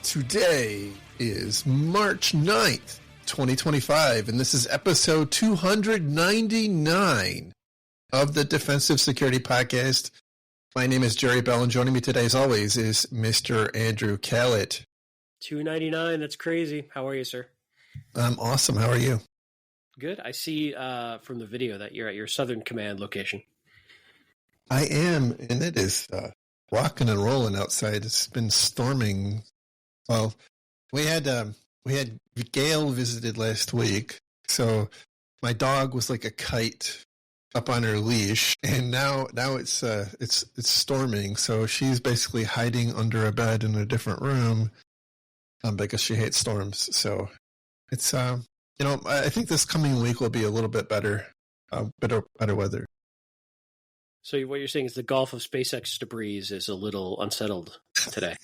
Today is March 9th, 2025, and this is episode 299 of the Defensive Security Podcast. My name is Jerry Bell, and joining me today, as always, is Mr. Andrew Kalat. 299, that's crazy. How are you, sir? I'm awesome. How are you? Good. I see from the video that you're at your Southern Command location. I am, and it is rocking and rolling outside. It's been storming. Well, we had Gail visited last week, so my dog was like a kite up on her leash, and now it's storming. So she's basically hiding under a bed in a different room because she hates storms. So it's I think this coming week will be a little bit better weather. So what you're saying is the Gulf of SpaceX debris is a little unsettled today.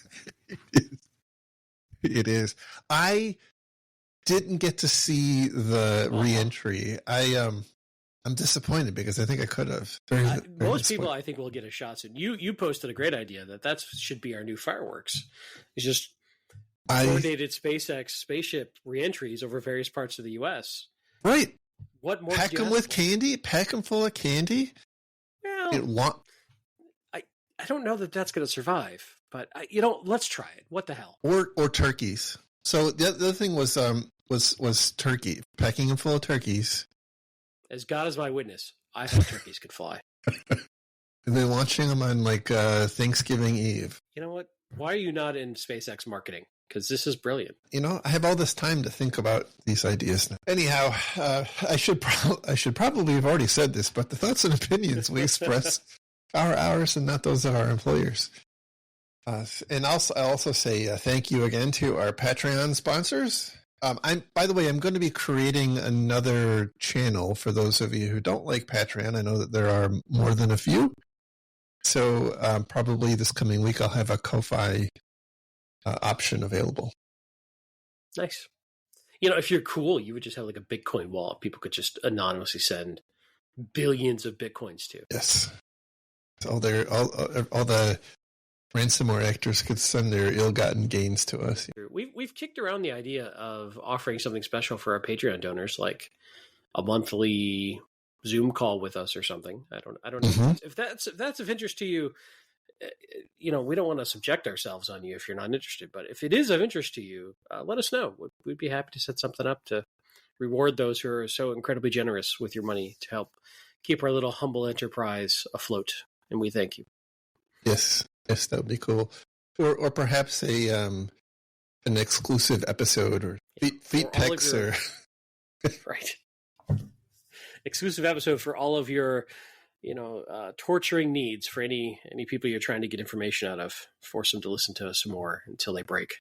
It is. I didn't get to see the re-entry. I'm disappointed because I think I could have. Most people, I think, will get a shot soon. You posted a great idea that should be our new fireworks. It's just coordinated SpaceX spaceship re-entries over various parts of the U.S. Right. What more? Pack them with candy. Pack them full of candy. Well, I don't know that that's going to survive. But let's try it. What the hell? Or turkeys. So the other thing was turkey, packing them full of turkeys. As God is my witness, I thought turkeys could fly. And then launching them on Thanksgiving Eve. You know what? Why are you not in SpaceX marketing? Because this is brilliant. I have all this time to think about these ideas now. Anyhow, I should probably have already said this, but the thoughts and opinions we express are ours and not those of our employers. And I also say thank you again to our Patreon sponsors. By the way, I'm going to be creating another channel for those of you who don't like Patreon. I know that there are more than a few. So probably this coming week, I'll have a Ko-Fi option available. Nice. If you're cool, you would just have like a Bitcoin wallet. People could just anonymously send billions of Bitcoins to. Yes. So all the ransomware actors could send their ill-gotten gains to us. We've kicked around the idea of offering something special for our Patreon donors, like a monthly Zoom call with us or something. I don't know if that's of interest to you. We don't want to subject ourselves on you if you're not interested. But if it is of interest to you, let us know. We'd be happy to set something up to reward those who are so incredibly generous with your money to help keep our little humble enterprise afloat. And we thank you. Yes, that would be cool. Or perhaps an exclusive episode or feet pics or right. Exclusive episode for all of your torturing needs for any people you're trying to get information out of. Force them to listen to us some more until they break.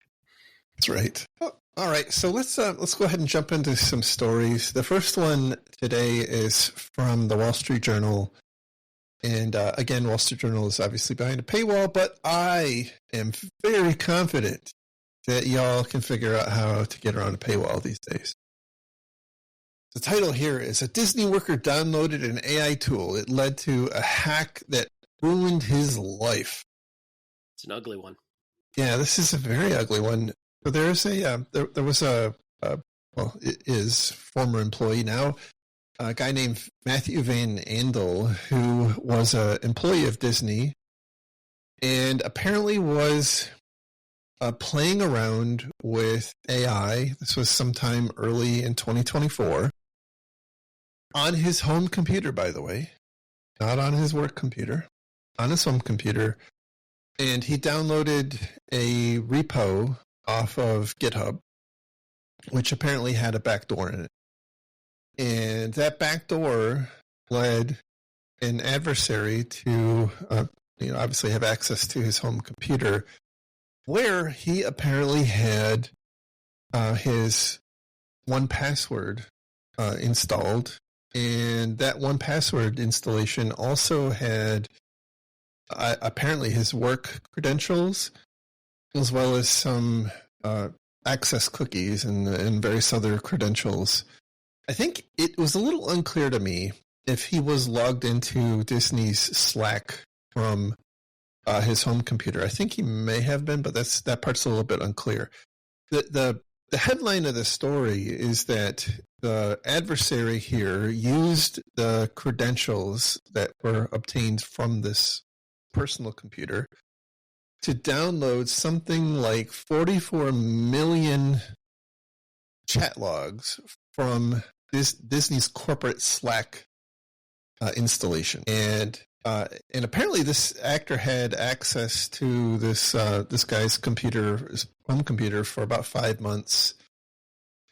That's right. Oh, all right, so let's go ahead and jump into some stories. The first one today is from the Wall Street Journal. And again, Wall Street Journal is obviously behind a paywall, but I am very confident that y'all can figure out how to get around a paywall these days. The title here is A Disney Worker Downloaded an AI Tool. It led to a hack that ruined his life. It's an ugly one. Yeah, this is a very ugly one. So there's there was it is former employee now, a guy named Matthew Van Andel, who was an employee of Disney and apparently was playing around with AI. This was sometime early in 2024 on his home computer, by the way, not on his work computer, on his home computer. And he downloaded a repo off of GitHub, which apparently had a backdoor in it. And that backdoor led an adversary to, obviously have access to his home computer, where he apparently had his 1Password installed. And that 1Password installation also had apparently his work credentials, as well as some access cookies and various other credentials. I think it was a little unclear to me if he was logged into Disney's Slack from his home computer. I think he may have been, but that part's a little bit unclear. The headline of the story is that the adversary here used the credentials that were obtained from this personal computer to download something like 44 million chat logs from Disney's corporate Slack installation, and apparently this actor had access to this guy's computer, his home computer, for about 5 months.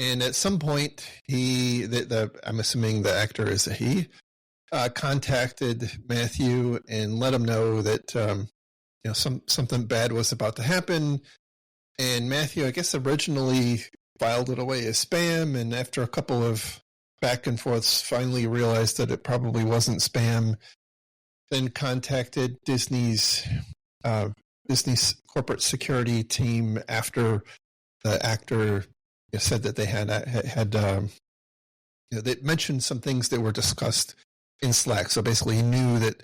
And at some point, I'm assuming the actor is a he, contacted Matthew and let him know that something bad was about to happen. And Matthew, I guess, originally filed it away as spam, and after a couple of back and forths, finally realized that it probably wasn't spam. Then contacted Disney's corporate security team after the actor said that they had they mentioned some things that were discussed in Slack. So basically, he knew that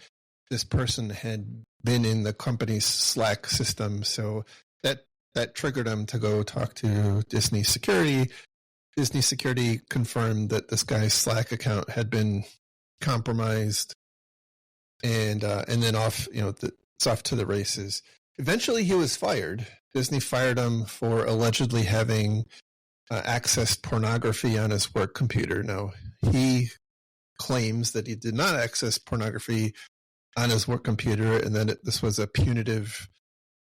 this person had been in the company's Slack system. So that triggered him to go talk to Disney Security. Disney Security confirmed that this guy's Slack account had been compromised, and then it's off to the races. Eventually, he was fired. Disney fired him for allegedly having accessed pornography on his work computer. Now, he claims that he did not access pornography on his work computer, and then this was a punitive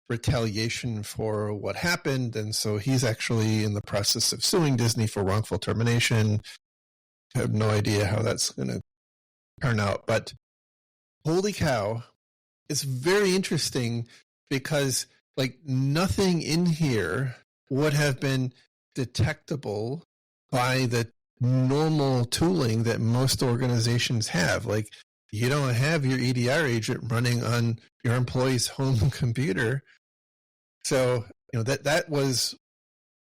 retaliation for what happened, and so he's actually in the process of suing Disney for wrongful termination. I have no idea how that's going to turn out, but holy cow, it's very interesting because nothing in here would have been detectable by the normal tooling that most organizations have. You don't have your EDR agent running on your employee's home computer. So, that was,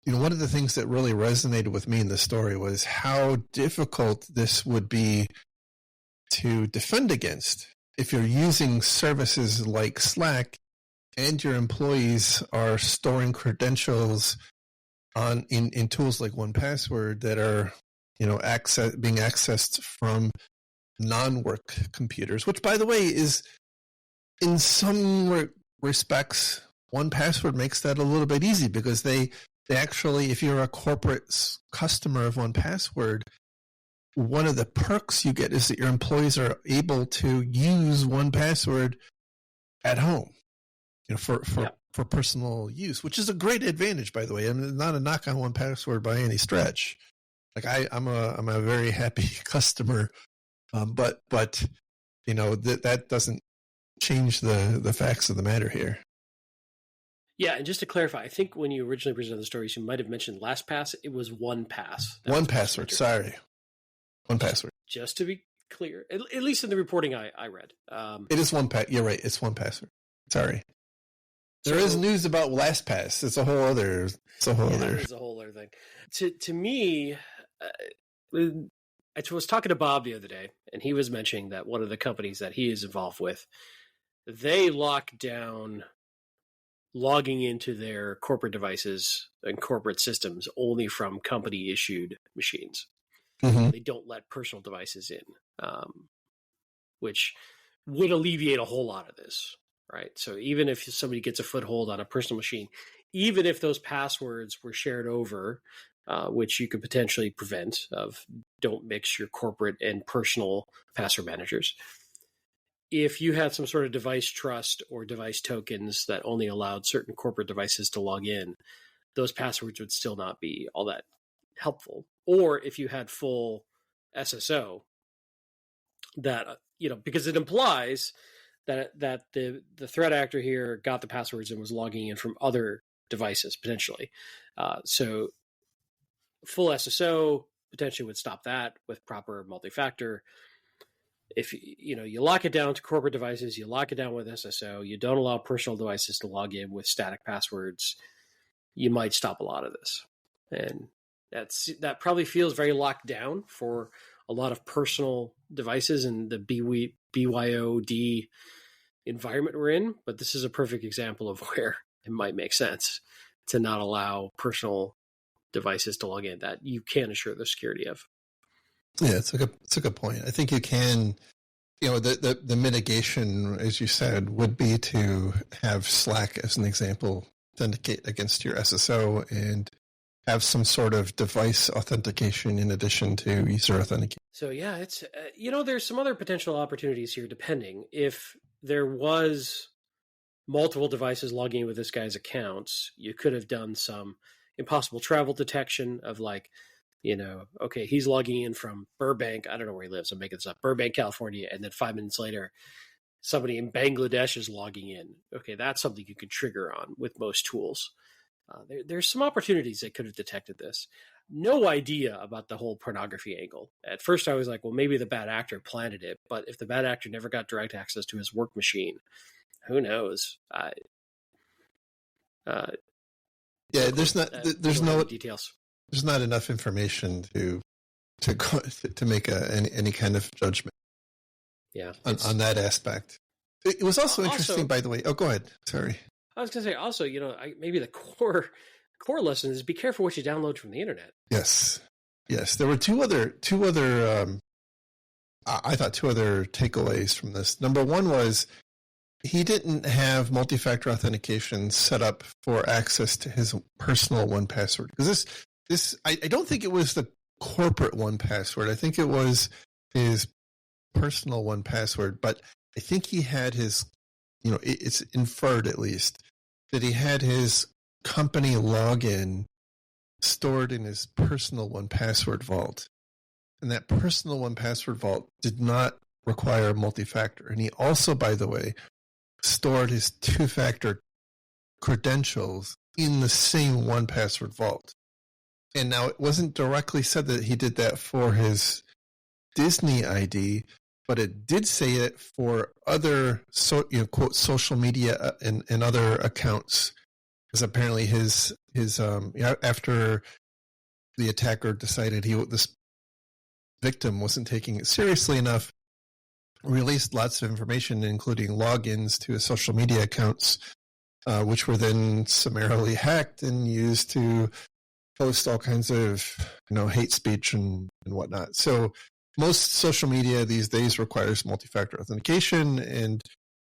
one of the things that really resonated with me in the story was how difficult this would be to defend against if you're using services like Slack and your employees are storing credentials in tools like 1Password that are, being accessed from non-work computers, which, by the way, is in some respects, 1Password makes that a little bit easy because they actually, if you're a corporate customer of 1Password, one of the perks you get is that your employees are able to use 1Password at home, for personal use, which is a great advantage, by the way. I'm not a knock on 1Password by any stretch. I'm a very happy customer. But that doesn't change the facts of the matter here. Yeah, and just to clarify, I think when you originally presented the stories, you might have mentioned LastPass. It was 1Pass. 1Password. Sorry, 1Password. Just to be clear, at least in the reporting I read, it is 1Pass. You're right. It's 1Password. Sorry. There is news about LastPass. It's a whole other. It's a whole other thing. To me. I was talking to Bob the other day, and he was mentioning that one of the companies that he is involved with, they lock down logging into their corporate devices and corporate systems only from company-issued machines. Mm-hmm. They don't let personal devices in, which would alleviate a whole lot of this, right? So even if somebody gets a foothold on a personal machine, even if those passwords were shared over, which you could potentially prevent of, don't mix your corporate and personal password managers. If you had some sort of device trust or device tokens that only allowed certain corporate devices to log in, those passwords would still not be all that helpful. Or if you had full SSO, that, because it implies that the threat actor here got the passwords and was logging in from other devices potentially. So full SSO potentially would stop that with proper multi-factor. If you lock it down to corporate devices, you lock it down with SSO, you don't allow personal devices to log in with static passwords, you might stop a lot of this. And that probably feels very locked down for a lot of personal devices, and the BYOD environment we're in, but this is a perfect example of where it might make sense to not allow personal devices to log in that you can assure the security of. Yeah, it's a good point. I think you can, the mitigation, as you said, would be to have Slack as an example authenticate against your SSO and have some sort of device authentication in addition to user authentication. So yeah, it's there's some other potential opportunities here. Depending if there was multiple devices logging in with this guy's accounts, you could have done some impossible travel detection of okay, he's logging in from Burbank. I don't know where he lives. I'm making this up. Burbank, California, and then 5 minutes later, somebody in Bangladesh is logging in. Okay, that's something you can trigger on with most tools. There's some opportunities that could have detected this. No idea about the whole pornography angle. At first, I was like, well, maybe the bad actor planted it. But if the bad actor never got direct access to his work machine, who knows? There's no details. There's not enough information to make any kind of judgment. Yeah, on that aspect. It was also interesting, by the way. Oh, go ahead. Sorry. I was going to say also, maybe the core lesson is be careful what you download from the internet. Yes. There were two other I thought two other takeaways from this. Number one was he didn't have multi-factor authentication set up for access to his personal 1Password. Because I don't think it was the corporate 1Password. I think it was his personal 1Password, but I think he had his, it's inferred at least that he had his company login stored in his personal 1Password vault. And that personal 1Password vault did not require multi-factor. And he also, by the way, stored his 2-factor credentials in the same 1Password vault. And now it wasn't directly said that he did that for his Disney ID, but it did say it for other, quote, social media and other accounts. Because apparently his after the attacker decided this victim wasn't taking it seriously enough, released lots of information, including logins to his social media accounts, which were then summarily hacked and used to post all kinds of hate speech and whatnot. So most social media these days requires multi-factor authentication, and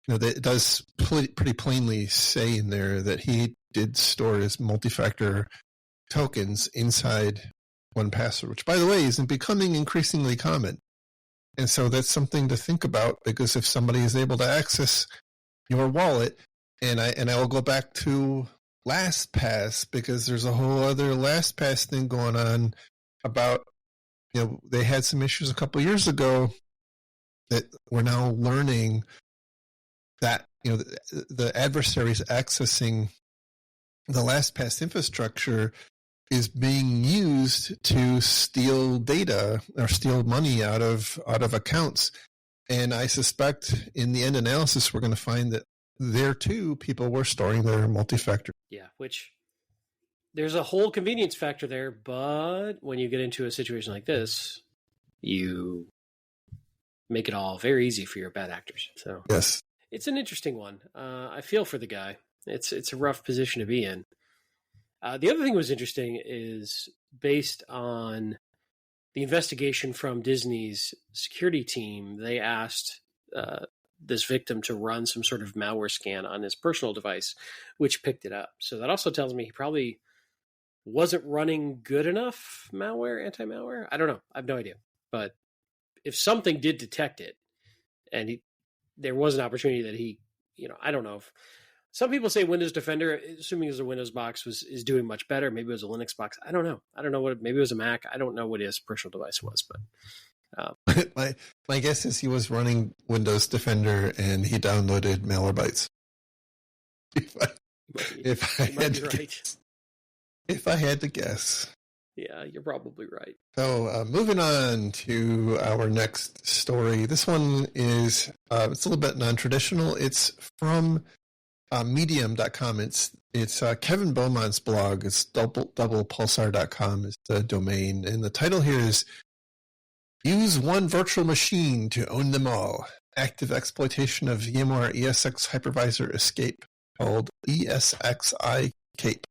it does pretty plainly say in there that he did store his multi-factor tokens inside 1Password, which, by the way, is becoming increasingly common. And so that's something to think about, because if somebody is able to access your wallet, and I will go back to LastPass, because there's a whole other LastPass thing going on about, they had some issues a couple years ago that we're now learning that, the adversaries accessing the LastPass infrastructure is being used to steal data or steal money out of accounts. And I suspect in the end analysis, we're going to find that there too, people were storing their multi-factor. Yeah, which there's a whole convenience factor there, but when you get into a situation like this, you make it all very easy for your bad actors. So yes, it's an interesting one. I feel for the guy. It's a rough position to be in. The other thing that was interesting is based on the investigation from Disney's security team, they asked this victim to run some sort of malware scan on his personal device, which picked it up. So that also tells me he probably wasn't running good enough anti-malware. I don't know. I have no idea. But if something did detect it, and there was an opportunity that he, I don't know if some people say Windows Defender, assuming it was a Windows box, is doing much better. Maybe it was a Linux box. I don't know. Maybe it was a Mac. I don't know what his personal device was, but my guess is he was running Windows Defender and he downloaded Malwarebytes. If I had to guess. Yeah, you're probably right. So moving on to our next story. This one is it's a little bit non-traditional. It's from medium.com. It's Kevin Beaumont's blog. It's doublepulsar.com is the domain. And the title here is Use One Virtual Machine to Own Them All. active exploitation of VMware ESX hypervisor escape called ESXi Cape.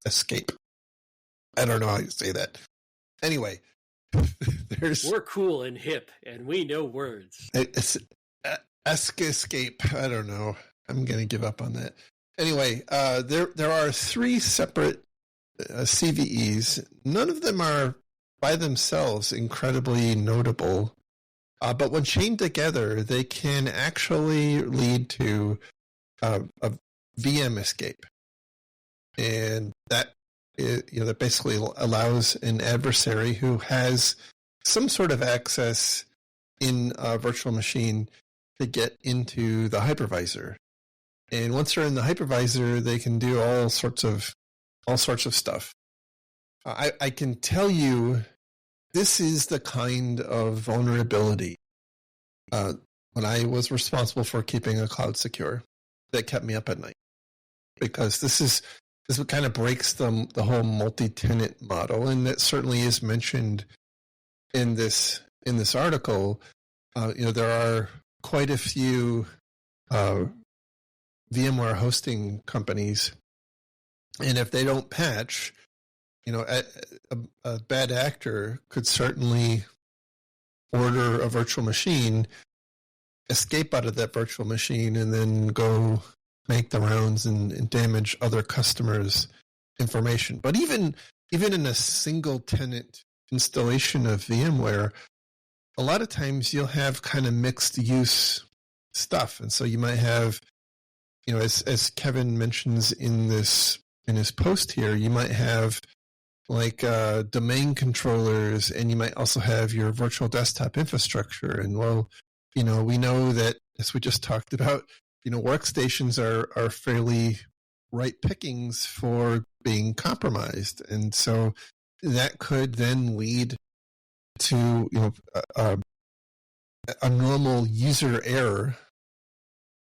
Escape. I don't know how you say that. Anyway, we're cool and hip, and we know words. It's escape. I don't know. I'm going to give up on that. Anyway, there are 3 separate CVEs. None of them are by themselves incredibly notable, but when chained together, they can actually lead to a VM escape, and that basically allows an adversary who has some sort of access in a virtual machine to get into the hypervisor. And once they're in the hypervisor, they can do all sorts of stuff. I can tell you, this is the kind of vulnerability when I was responsible for keeping a cloud secure that kept me up at night, because this is what kind of breaks the whole multi-tenant model, and that certainly is mentioned in this article. There are quite a few VMware hosting companies, and if they don't patch, a bad actor could certainly order a virtual machine, escape out of that virtual machine, and then go make the rounds and damage other customers' information. But even in a single tenant installation of VMware, a lot of times you'll have kind of mixed use stuff. And so you might have, as Kevin mentions in his post here, you might have like domain controllers, and you might also have your virtual desktop infrastructure. And we know that, as we just talked about, workstations are fairly ripe pickings for being compromised. And so that could then lead to, a normal user error,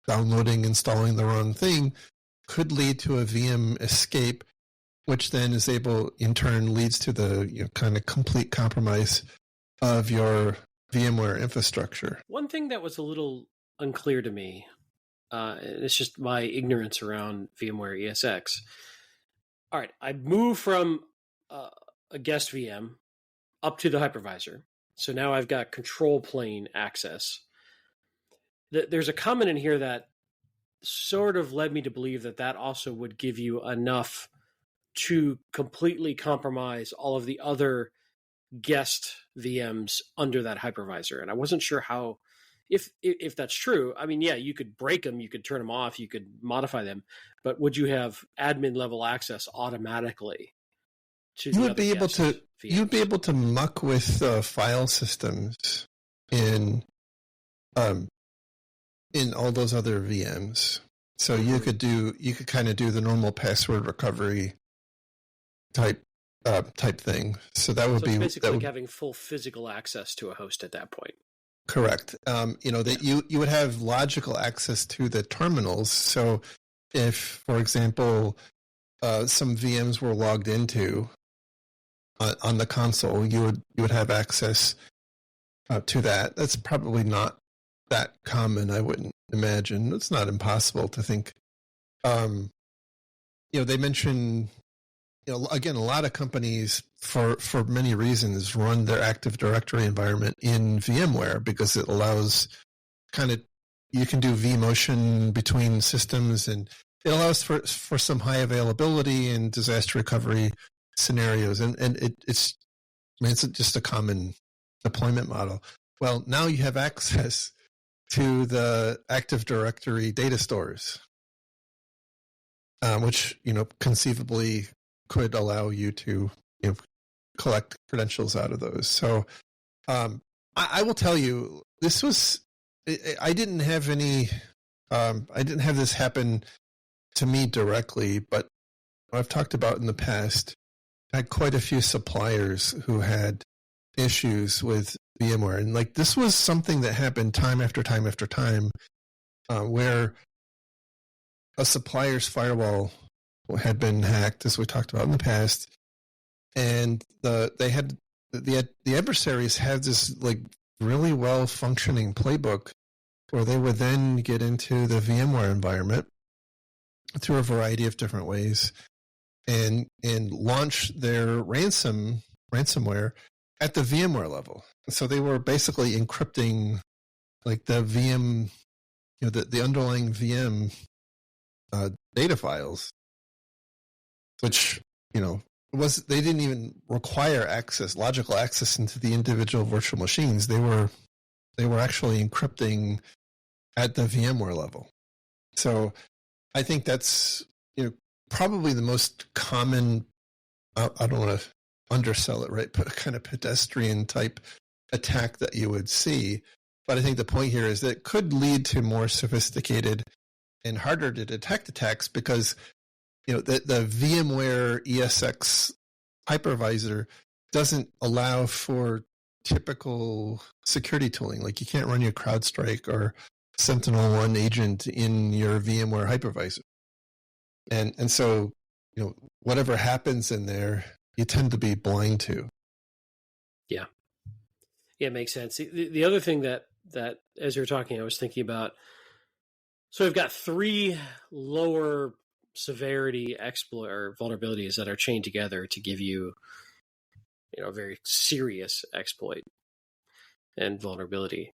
downloading, installing the wrong thing, could lead to a VM escape, which then in turn leads to the kind of complete compromise of your VMware infrastructure. One thing that was a little unclear to me, it's just my ignorance around VMware ESX. All right, I moved from a guest VM up to the hypervisor. So now I've got control plane access. There's a comment in here that sort of led me to believe that also would give you enough to completely compromise all of the other guest VMs under that hypervisor. And I wasn't sure how, if that's true. I mean, yeah, you could break them, you could turn them off, you could modify them, but would you have admin level access automatically to you would be able to VMs? You'd be able to muck with file systems in all those other VMs. So you could kind of do the normal password recovery type thing. So that would be basically like having full physical access to a host at that point. Correct. That you would have logical access to the terminals. So if, for example, some VMs were logged into on the console, you would have access to that. That's probably not that common, I wouldn't imagine. It's not impossible to think. They mention, again, a lot of companies for many reasons run their Active Directory environment in VMware because it allows you can do vMotion between systems, and it allows for some high availability and disaster recovery scenarios. And it's just a common deployment model. Well, now you have access to the Active Directory data stores, which conceivably could allow you to collect credentials out of those. So I will tell you, this was I didn't have any I didn't have this happen to me directly, but I've talked about in the past, I had quite a few suppliers who had issues with VMware, and this was something that happened time after time after time, where a supplier's firewall had been hacked, as we talked about in the past, and the adversaries had this really well functioning playbook where they would then get into the VMware environment through a variety of different ways and launch their ransomware at the VMware level. So they were basically encrypting like the VM, the underlying VM data files, which, they didn't even require logical access into the individual virtual machines. They were actually encrypting at the VMware level. So I think that's probably the most common, I don't want to undersell it, right, but a kind of pedestrian type attack that you would see. But I think the point here is that it could lead to more sophisticated and harder to detect attacks because the VMware ESX hypervisor doesn't allow for typical security tooling. Like you can't run your CrowdStrike or Sentinel-1 agent in your VMware hypervisor. And so, whatever happens in there, you tend to be blind to. Yeah. Yeah, it makes sense. The other thing that as you were talking, I was thinking about, so we've got 3 lower severity exploit or vulnerabilities that are chained together to give you, a very serious exploit and vulnerability.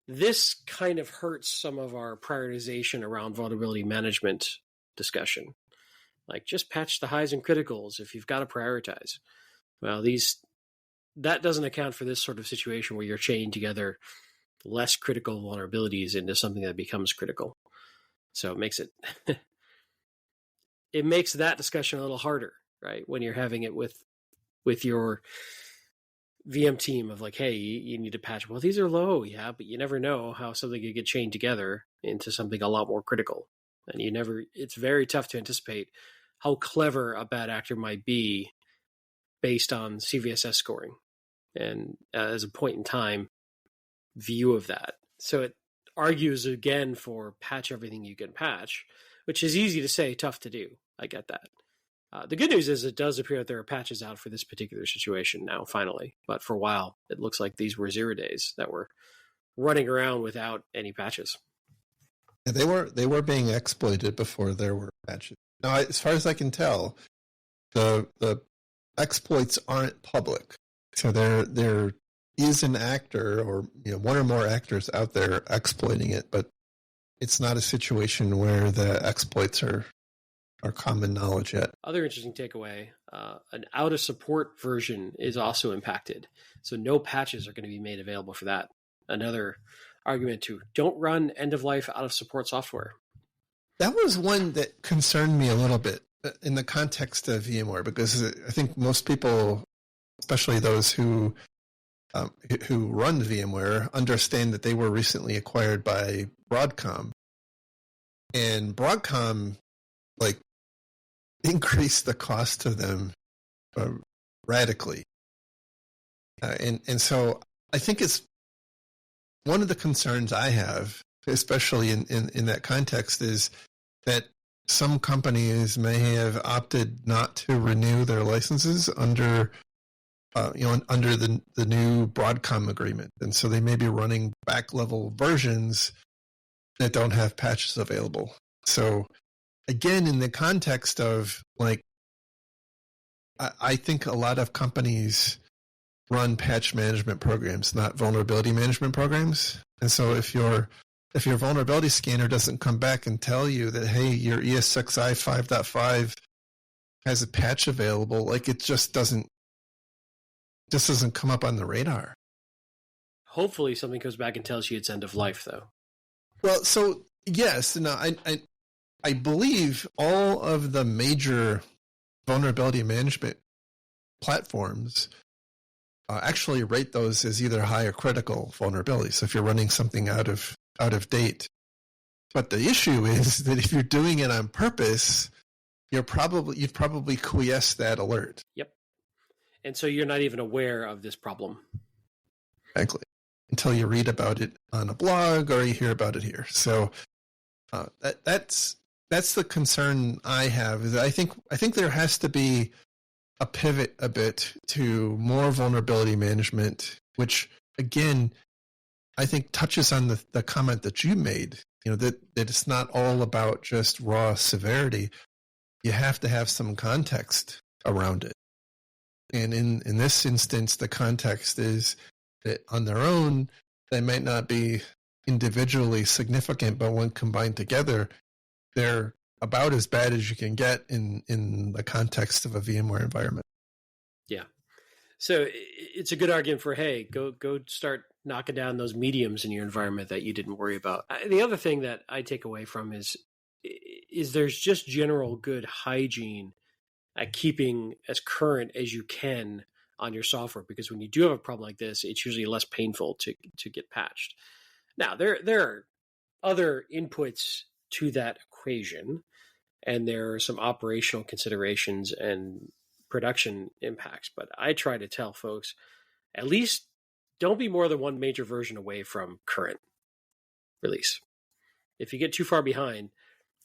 This kind of hurts some of our prioritization around vulnerability management discussion. Like just patch the highs and criticals if you've got to prioritize. Well, that doesn't account for this sort of situation where you're chaining together less critical vulnerabilities into something that becomes critical. So it makes it makes that discussion a little harder, right? When you're having it with your VM team of like, hey, you need to patch. Well, these are low, yeah, but you never know how something could get chained together into something a lot more critical. And it's very tough to anticipate how clever a bad actor might be based on CVSS scoring and as a point in time view of that. So it argues again for patch everything you can patch, which is easy to say, tough to do. I get that. The good news is it does appear that there are patches out for this particular situation now, finally. But for a while, it looks like these were 0 days that were running around without any patches. Yeah, they were being exploited before there were patches. Now, as far as I can tell, the exploits aren't public. So there is an actor or one or more actors out there exploiting it, but it's not a situation where the exploits are common knowledge yet. Other interesting takeaway, an out of support version is also impacted. So no patches are going to be made available for that. Another argument to don't run end of life out of support software. That was one that concerned me a little bit in the context of VMware, because I think most people, especially those who run VMware, understand that they were recently acquired by Broadcom. And Broadcom, increased the cost to them radically. And so I think it's one of the concerns I have, especially in that context, is that some companies may have opted not to renew their licenses under the new Broadcom agreement. And so they may be running back level versions that don't have patches available. So again, in the context of I think a lot of companies run patch management programs, not vulnerability management programs. And so if your vulnerability scanner doesn't come back and tell you that, hey, your ESXi 5.5 has a patch available, it just doesn't come up on the radar. Hopefully something comes back and tells you it's end of life, though. Well, so yes, no, I believe all of the major vulnerability management platforms actually rate those as either high or critical vulnerabilities. So if you're running something out of date, but the issue is that if you're doing it on purpose, you've probably quiesced that alert. Yep. And so you're not even aware of this problem. Exactly. Until you read about it on a blog or you hear about it here. So that's the concern I have. Is I think there has to be a pivot a bit to more vulnerability management, which again, I think touches on the comment that you made, that it's not all about just raw severity. You have to have some context around it. And in this instance, the context is that on their own, they might not be individually significant, but when combined together, they're about as bad as you can get in the context of a VMware environment. Yeah. So it's a good argument for, hey, go start knocking down those mediums in your environment that you didn't worry about. The other thing that I take away from is there's just general good hygiene at keeping as current as you can on your software, because when you do have a problem like this, it's usually less painful to get patched. Now, there are other inputs to that equation, and there are some operational considerations and production impacts, but I try to tell folks, at least don't be more than one major version away from current release. If you get too far behind,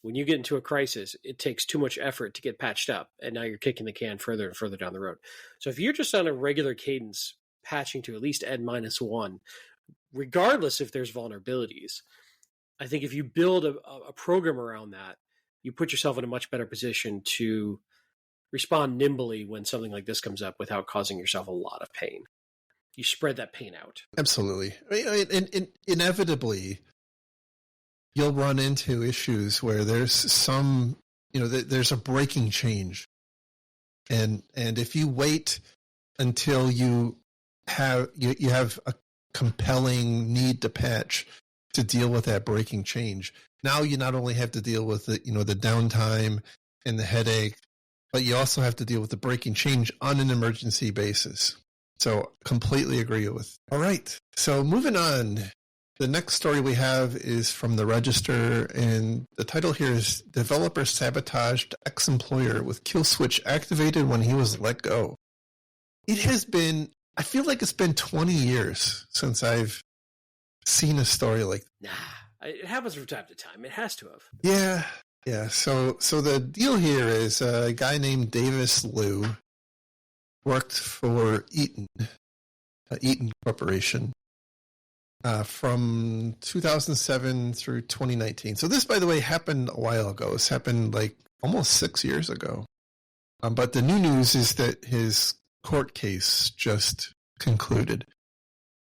when you get into a crisis, it takes too much effort to get patched up, and now you're kicking the can further and further down the road. So if you're just on a regular cadence, patching to at least N-1, regardless if there's vulnerabilities, I think if you build a program around that, you put yourself in a much better position to respond nimbly when something like this comes up without causing yourself a lot of pain. You spread that pain out. Absolutely. And inevitably, you'll run into issues where there's some, there's a breaking change. And if you wait until you have a compelling need to patch to deal with that breaking change, now you not only have to deal with the downtime and the headache, but you also have to deal with the breaking change on an emergency basis. So completely agree with. All right. So moving on. The next story we have is from the Register, and the title here is Developer Sabotaged Ex-Employer with Kill Switch Activated When He Was Let Go. It has been, I feel like it's been 20 years since I've seen a story like that. Nah, it happens from time to time. It has to have. Yeah. So the deal here is a guy named Davis Liu worked for Eaton Corporation. From 2007 through 2019. So this, by the way, happened a while ago. This happened like almost 6 years ago. But the new news is that his court case just concluded.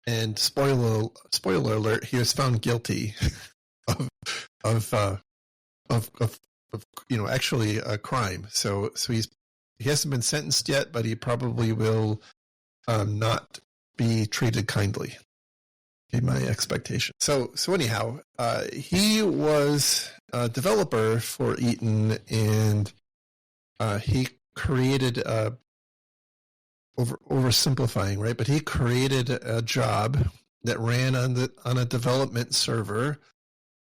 And spoiler alert, he was found guilty of actually a crime. So he hasn't been sentenced yet, but he probably will not be treated kindly. My expectation. So anyhow, he was a developer for Eaton, and he created oversimplifying, right? But he created a job that ran on a development server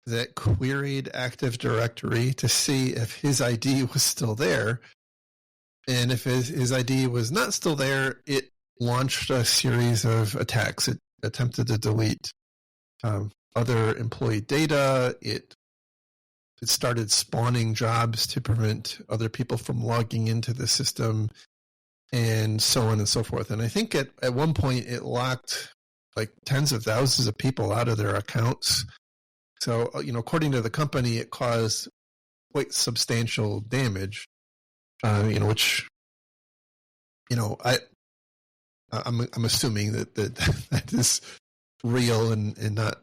that queried Active Directory to see if his ID was still there, and if his ID was not still there, it launched a series of attacks. It attempted to delete other employee data. It started spawning jobs to prevent other people from logging into the system, and so on and so forth. And I think at one point it locked like tens of thousands of people out of their accounts. So, according to the company, it caused quite substantial damage, which, I'm assuming that is real and not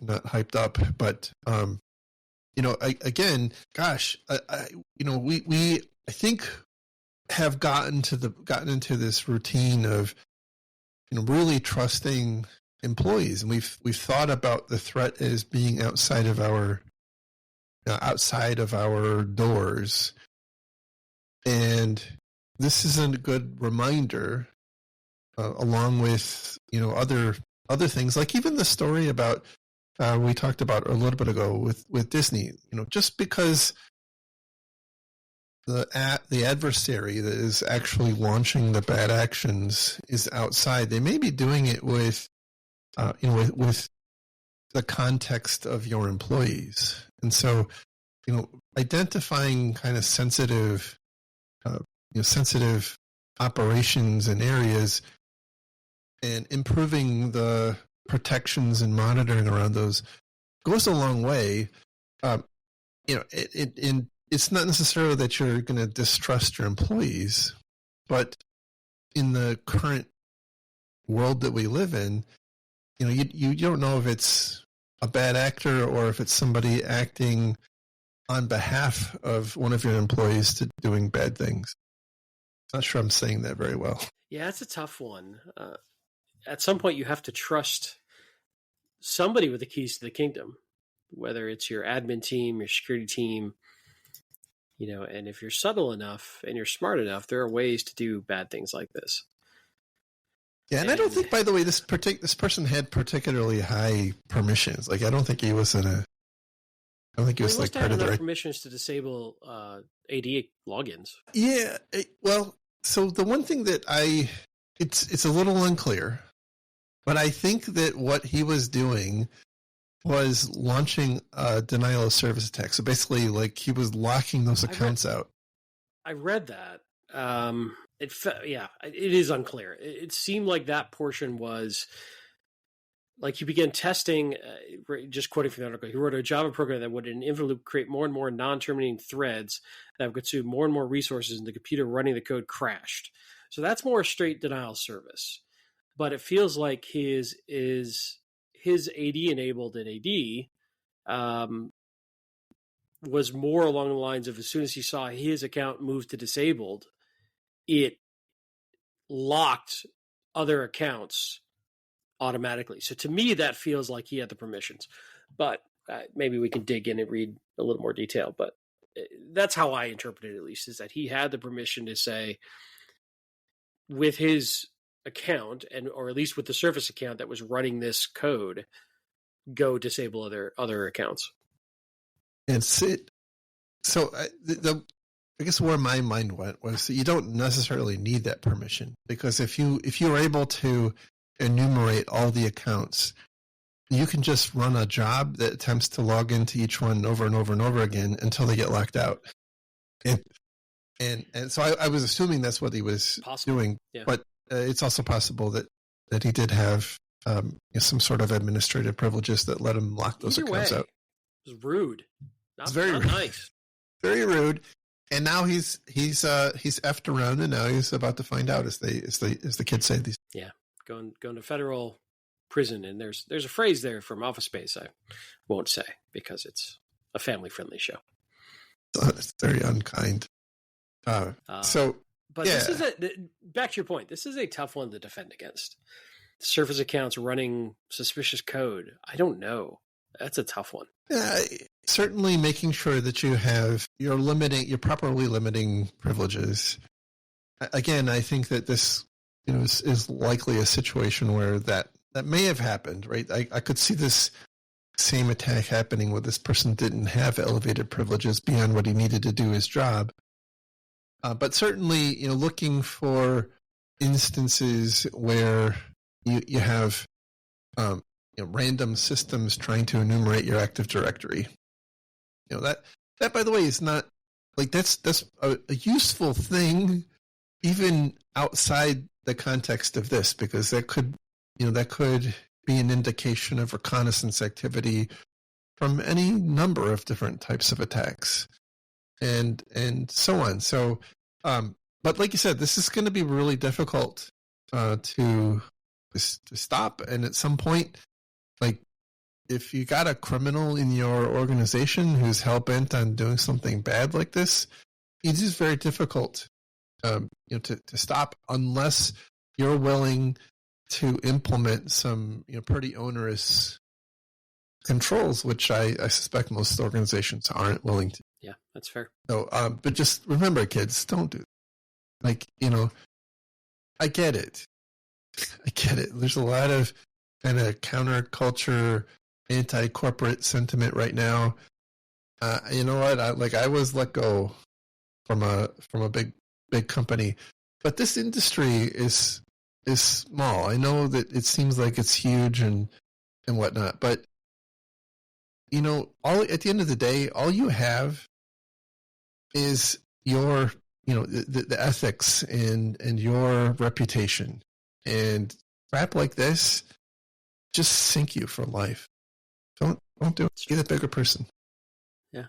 hyped up, but again, gosh, we I think have gotten into this routine of really trusting employees, and we've thought about the threat as being outside of our doors, and this is a good reminder. Along with other things, like even the story about we talked about a little bit ago with Disney. Just because the adversary that is actually launching the bad actions is outside, they may be doing it with the context of your employees, and so identifying kind of sensitive operations and areas and improving the protections and monitoring around those goes a long way. It's not necessarily that you're going to distrust your employees, but in the current world that we live in, you don't know if it's a bad actor or if it's somebody acting on behalf of one of your employees to doing bad things. Not sure I'm saying that very well. Yeah, it's a tough one. At some point, you have to trust somebody with the keys to the kingdom, whether it's your admin team, your security team, and if you're subtle enough and you're smart enough, there are ways to do bad things like this. Yeah, and I don't think, by the way, this person had particularly high permissions. Like, I don't think he was part of the right permissions to disable AD logins. Yeah, well, so the one thing that it's a little unclear, but I think that what he was doing was launching a denial of service attack. So basically, like, he was locking those accounts out. I read that. It is unclear. It seemed like that portion was like he began testing, just quoting from the article, he wrote a Java program that would in infinite loop create more and more non-terminating threads that would consume more and more resources, and the computer running the code crashed. So that's more straight denial service. But it feels like his AD enabled in AD was more along the lines of as soon as he saw his account move to disabled, it locked other accounts automatically. So to me, that feels like he had the permissions. But maybe we can dig in and read a little more detail. But that's how I interpret it, at least, is that he had the permission to say, with his account, or at least with the Surface account that was running this code, go disable other accounts. And so I guess where my mind went was that you don't necessarily need that permission, because if you're able to enumerate all the accounts, you can just run a job that attempts to log into each one over and over and over again until they get locked out. And so I was assuming that's what he was doing, yeah. But it's also possible that he did have some sort of administrative privileges that let him lock those accounts out. It was rude. It's very not rude. Nice. Very rude. And now he's effed around, and now he's about to find out, as the kids say. Yeah, going to federal prison, and there's a phrase there from Office Space I won't say because it's a family friendly show. It's very unkind. But yeah. This is back to your point. This is a tough one to defend against. Surface accounts running suspicious code. I don't know. That's a tough one. Yeah, certainly making sure that you're properly limiting privileges. Again, I think that this is likely a situation where that may have happened, right? I could see this same attack happening where this person didn't have elevated privileges beyond what he needed to do his job. But certainly, looking for instances where you have random systems trying to enumerate your Active Directory. That by the way is not like that's a useful thing even outside the context of this, because that could be an indication of reconnaissance activity from any number of different types of attacks and so on. So but like you said, this is going to be really difficult to stop, and at some point, like, if you got a criminal in your organization who's hell-bent on doing something bad like this, it is very difficult to stop unless you're willing to implement some pretty onerous controls, which I suspect most organizations aren't willing to. Yeah, that's fair. So, but just remember, kids, don't do that. Like, I get it. There's a lot of kind of counterculture, anti-corporate sentiment right now. You know what? I was let go from a big company, but this industry is small. I know that it seems like it's huge and whatnot, but at the end of the day, all you have is your the ethics and your reputation. And crap like this just sink you for life. Don't do it. Get a bigger person. Yeah.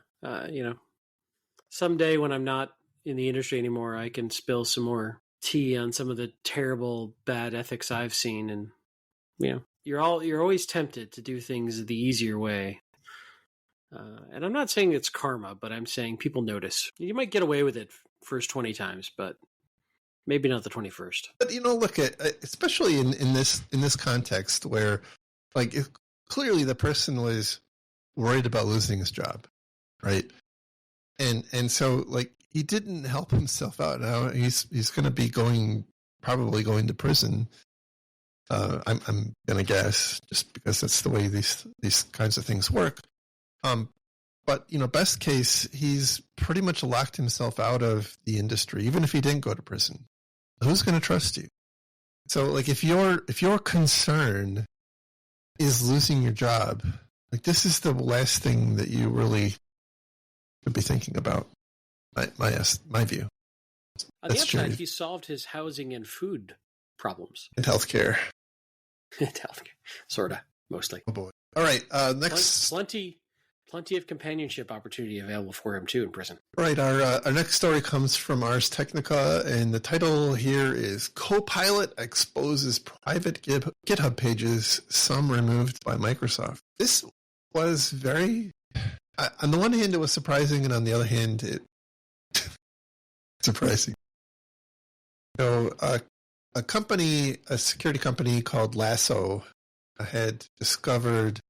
Someday when I'm not in the industry anymore, I can spill some more tea on some of the terrible bad ethics I've seen. And, you're always tempted to do things the easier way. And I'm not saying it's karma, but I'm saying people notice. You might get away with it first 20 times, but maybe not the 21st. But look at, especially in this context where, like, clearly the person was worried about losing his job, right? And so, like, he didn't help himself out. Now he's going to be probably going to prison. I'm going to guess, just because that's the way these kinds of things work. But best case, he's pretty much locked himself out of the industry, even if he didn't go to prison. Who's going to trust you? So, like, if your concern is losing your job, like, this is the last thing that you really should be thinking about. My view. On the upside, he solved his housing and food problems. And healthcare. Sorta, mostly. Oh boy! All right, next. Plenty of companionship opportunity available for him too in prison. All right, our next story comes from Ars Technica, and the title here is "Copilot exposes private GitHub pages, some removed by Microsoft." This was very, on the one hand, it was surprising, and on the other hand, it surprising. So, a security company called Lasso, had discovered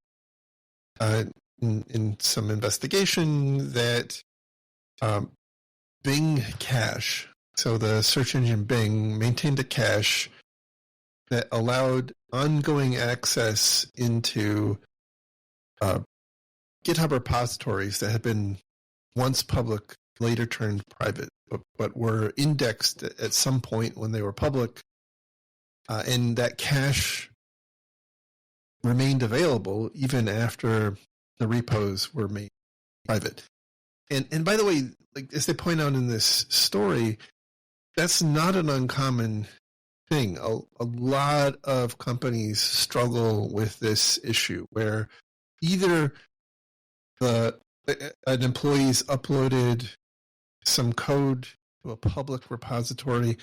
in some investigation that Bing cache, so the search engine Bing, maintained a cache that allowed ongoing access into GitHub repositories that had been once public, later turned private, but were indexed at some point when they were public, and that cache remained available even after the repos were made private. And by the way, like, as they point out in this story, that's not an uncommon thing. A lot of companies struggle with this issue where either an employee's uploaded some code to a public repository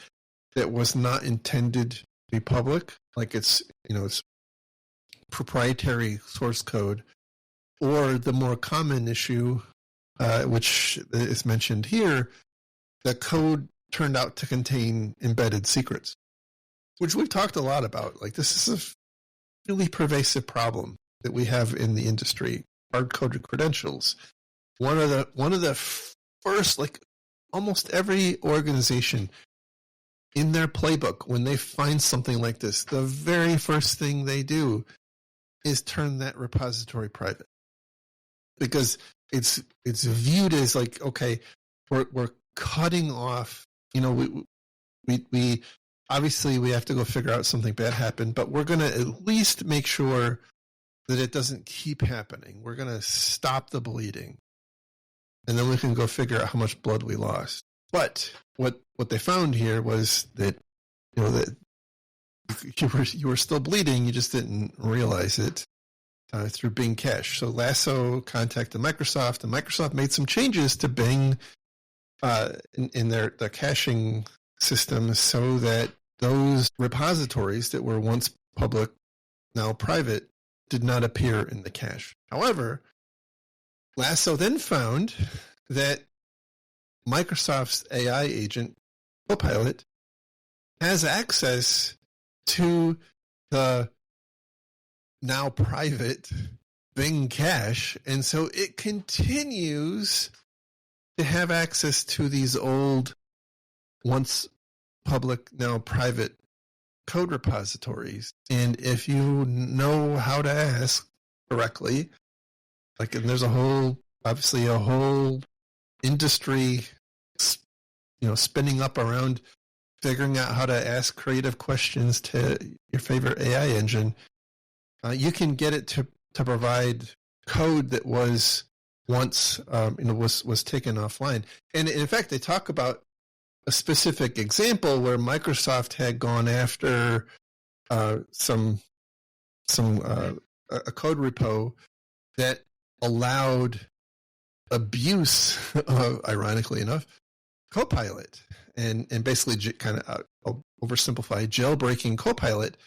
that was not intended to be public, like it's proprietary source code, or the more common issue, which is mentioned here, the code turned out to contain embedded secrets, which we've talked a lot about. Like, this is a really pervasive problem that we have in the industry. Hard-coded credentials. One of the first, like, almost every organization in their playbook, when they find something like this, the very first thing they do is turn that repository private, because it's viewed as like, okay, we're cutting off. We obviously we have to go figure out something bad happened, but we're going to at least make sure that it doesn't keep happening. We're going to stop the bleeding, and then we can go figure out how much blood we lost. But what they found here was that that you were still bleeding, you just didn't realize it through Bing Cache. So Lasso contacted Microsoft, and Microsoft made some changes to Bing in their caching system so that those repositories that were once public, now private, did not appear in the cache. However, Lasso then found that Microsoft's AI agent, Copilot, has access to the now private Bing cache, and so it continues to have access to these old, once public, now private code repositories. And if you know how to ask correctly, like, and there's obviously a whole industry, spinning up around figuring out how to ask creative questions to your favorite AI engine, you can get it to provide code that was once was taken offline. And in fact, they talk about a specific example where Microsoft had gone after a code repo that allowed abuse of, ironically enough, Copilot, and basically kind of I'll oversimplify, jailbreaking Copilot,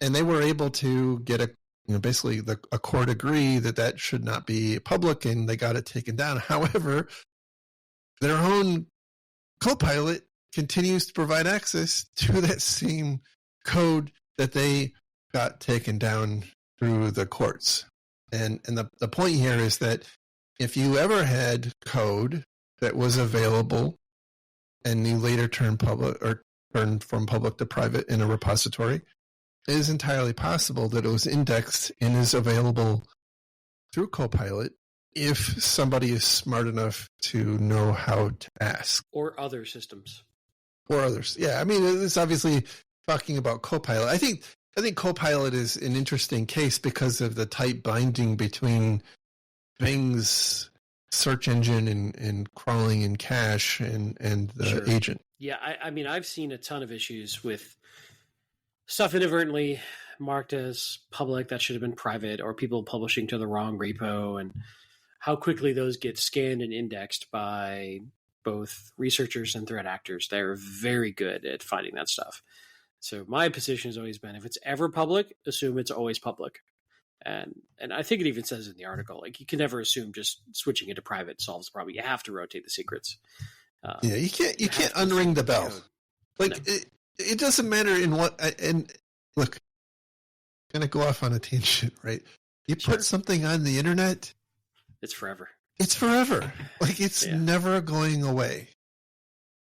and they were able to get basically a court agree that should not be public, and they got it taken down. However, their own Copilot continues to provide access to that same code that they got taken down through the courts. And the point here is that if you ever had code that was available and you later turned from public to private in a repository, it is entirely possible that it was indexed and is available through Copilot if somebody is smart enough to know how to ask. Or other systems. Or others. Yeah, I mean, it's obviously talking about Copilot. I think Copilot is an interesting case because of the tight binding between Bing's search engine and crawling in cache and the agent. Yeah, I mean, I've seen a ton of issues with stuff inadvertently marked as public that should have been private, or people publishing to the wrong repo, and how quickly those get scanned and indexed by both researchers and threat actors. They're very good at finding that stuff. So my position has always been, if it's ever public, assume it's always public. And I think it even says in the article, like, you can never assume just switching it to private solves the problem. You have to rotate the secrets. Yeah, you can't unring the bell. Like, no. It doesn't matter in what. And look, I'm gonna go off on a tangent, right? You put something on the internet, it's forever. It's forever. Like, it's never going away.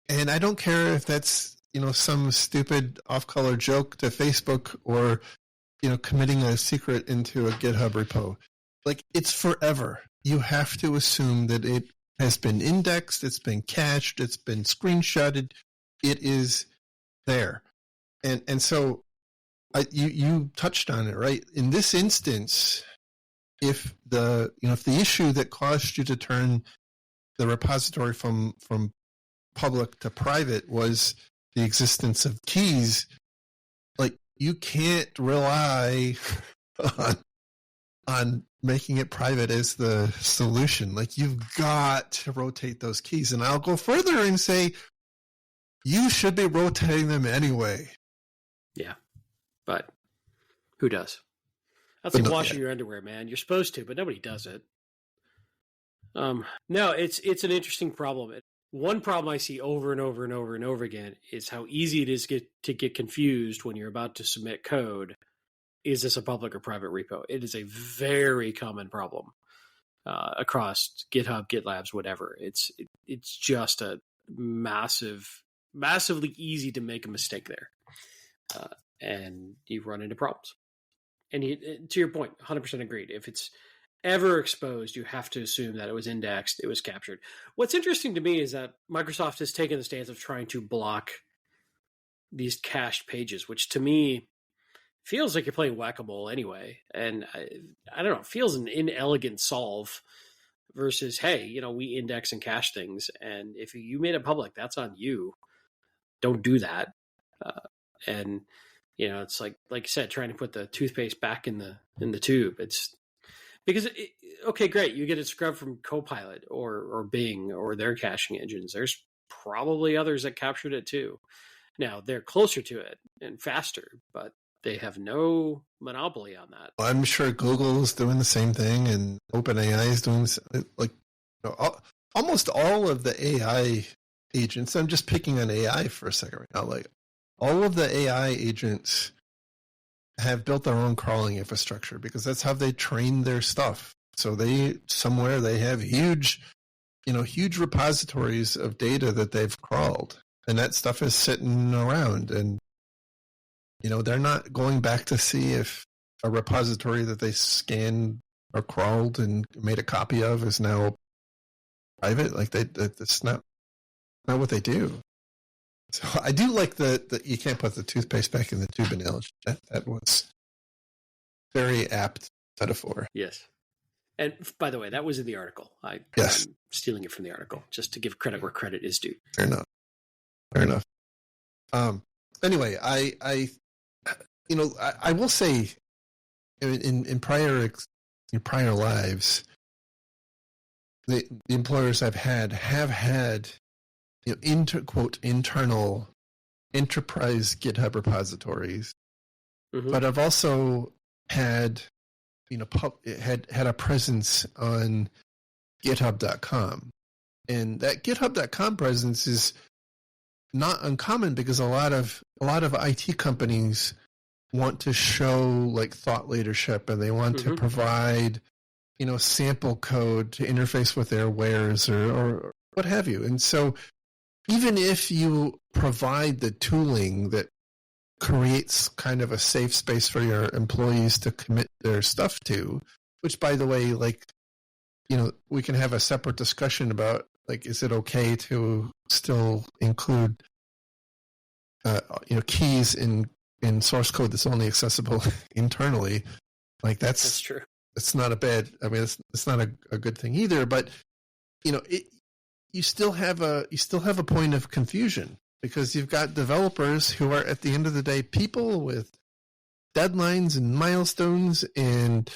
And I don't care if that's, some stupid off-color joke to Facebook, or, committing a secret into a GitHub repo. Like, it's forever. You have to assume that it has been indexed, it's been cached, it's been screenshotted. It is there. And so you touched on it, right? In this instance, if the issue that caused you to turn the repository from public to private was the existence of keys, like, you can't rely on making it private as the solution. Like, you've got to rotate those keys. And I'll go further and say you should be rotating them anyway. Yeah, but who does? That's like washing your underwear, man. You're supposed to, but nobody does it. No, it's an interesting problem. One problem I see over and over and over and over again is how easy it is to get confused when you're about to submit code. Is this a public or private repo? It is a very common problem across GitHub, GitLabs, whatever. It's just a massively easy to make a mistake there, and you run into problems. And to your point, 100% agreed. If it's ever exposed, you have to assume that it was indexed, it was captured. What's interesting to me is that Microsoft has taken the stance of trying to block these cached pages, which to me feels like you're playing whack-a-mole anyway. And I don't know, it feels an inelegant solve versus, hey, we index and cache things, and if you made it public, that's on you. Don't do that. And it's like you said, trying to put the toothpaste back in the tube. It's because okay, great, you get it scrubbed from Copilot or Bing or their caching engines. There's probably others that captured it too. Now they're closer to it and faster, but they have no monopoly on that. I'm sure Google is doing the same thing, and OpenAI is doing almost all of the AI agents. I'm just picking on AI for a second right now. Like, all of the AI agents have built their own crawling infrastructure because that's how they train their stuff. So they have huge repositories of data that they've crawled, and that stuff is sitting around, and they're not going back to see if a repository that they scanned or crawled and made a copy of is now private. Like, that's not what they do. So I do like the you can't put the toothpaste back in the tube analogy. That was very apt metaphor. Yes. And by the way, that was in the article. I'm stealing it from the article just to give credit where credit is due. Fair enough. Anyway, I I will say in prior lives, the employers I've had have had quote internal enterprise GitHub repositories, but I've also had had a presence on GitHub.com, and that GitHub.com presence is not uncommon because a lot of IT companies want to show like thought leadership, and they want to provide sample code to interface with their wares or what have you. And so even if you provide the tooling that creates kind of a safe space for your employees to commit their stuff to, which by the way, like, we can have a separate discussion about, like, is it okay to still include, keys in source code that's only accessible internally? Like that's true. It's not a bad. I mean, it's not a good thing either. But you still have a point of confusion because you've got developers who are at the end of the day people with deadlines and milestones and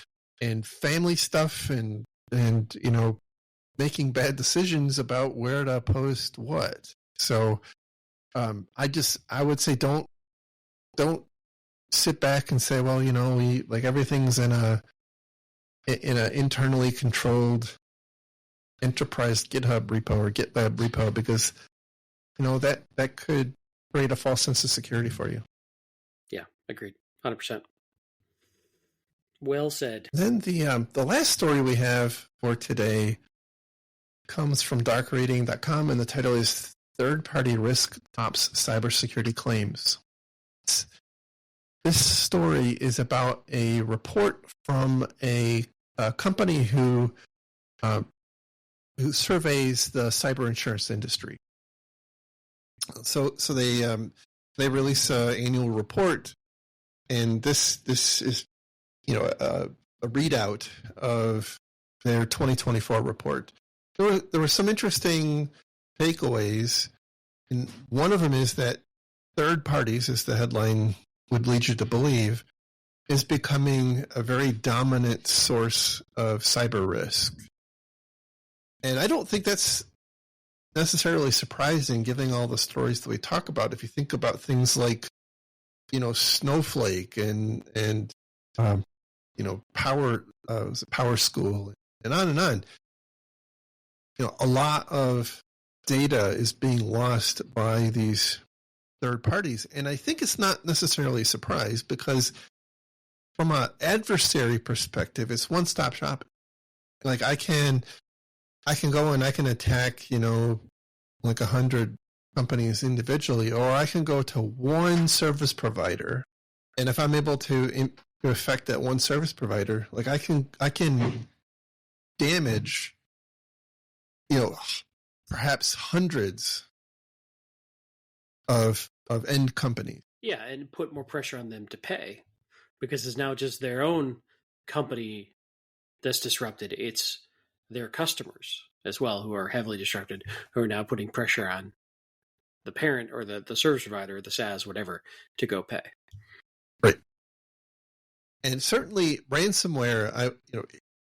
family stuff and making bad decisions about where to post what. So I would say don't sit back and say, well, we like everything's in a internally controlled enterprise GitHub repo or GitLab repo, because that could create a false sense of security for you. Yeah, agreed, 100%. Well said. Then the last story we have for today comes from darkreading.com, and the title is "Third-Party Risk Tops Cybersecurity Claims." This story is about a report from a company who surveys the cyber insurance industry. So they release an annual report, and this is a readout of their 2024 report. There were some interesting takeaways, and one of them is that third parties, as the headline would lead you to believe, is becoming a very dominant source of cyber risk. And I don't think that's necessarily surprising, given all the stories that we talk about. If you think about things like, Snowflake and Power School and on and on. A lot of data is being lost by these third parties. And I think it's not necessarily a surprise because from an adversary perspective, it's one-stop shopping. Like I can go and I can attack, like 100 companies individually, or I can go to one service provider. And if I'm able to affect that one service provider, like I can damage, perhaps hundreds of end companies. Yeah, and put more pressure on them to pay because it's now just their own company that's disrupted. It's their customers as well who are heavily disrupted, who are now putting pressure on the parent or the service provider or the SaaS, whatever, to go pay. Right. And certainly ransomware,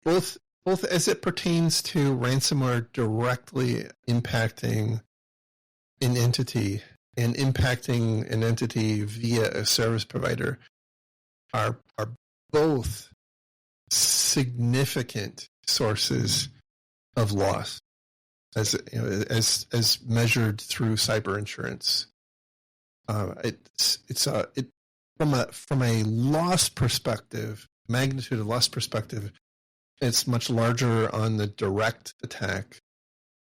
both as it pertains to ransomware directly impacting an entity and impacting an entity via a service provider are both significant sources of loss as measured through cyber insurance. From a loss perspective, magnitude of loss perspective, it's much larger on the direct attack,